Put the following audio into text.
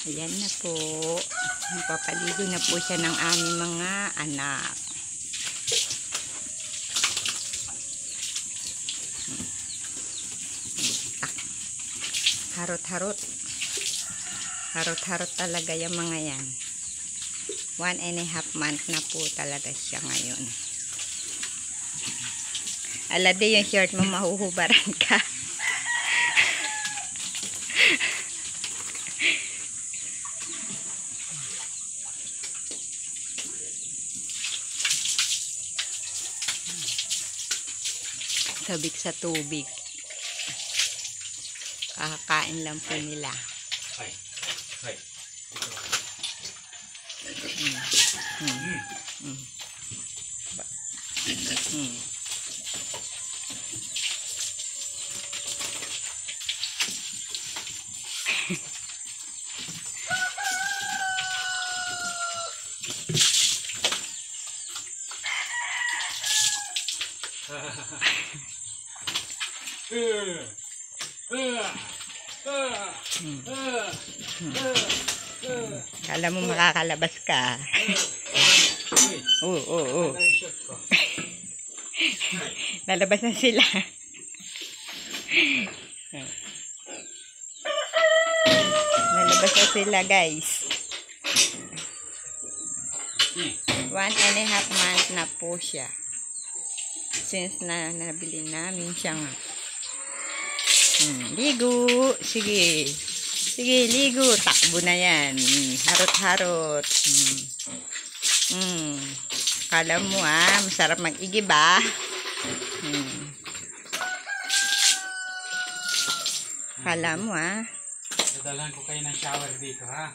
Ayan na po. Papaligo na po siya ng aming mga anak. Harot-harot. Harot-harot talaga yung mga yan. 1.5 month na po talaga siya ngayon. Alade yung shirt mo, mahuhubaran ka. Sabik sa tubig. Kakakain lang po nila. Ay. Ay. Kala mo makakalabas ka. Oo. Lalabas na sila. Lalabas na sila, guys. 1.5 month na po siya. Since na nabili namin siya nga. Ligo. Sige. Sige, ligo. Takbo na yan. Harot-harot. Kala mo masarap mag-igib Kala mo Dadalhan ko kayo ng shower dito, ha?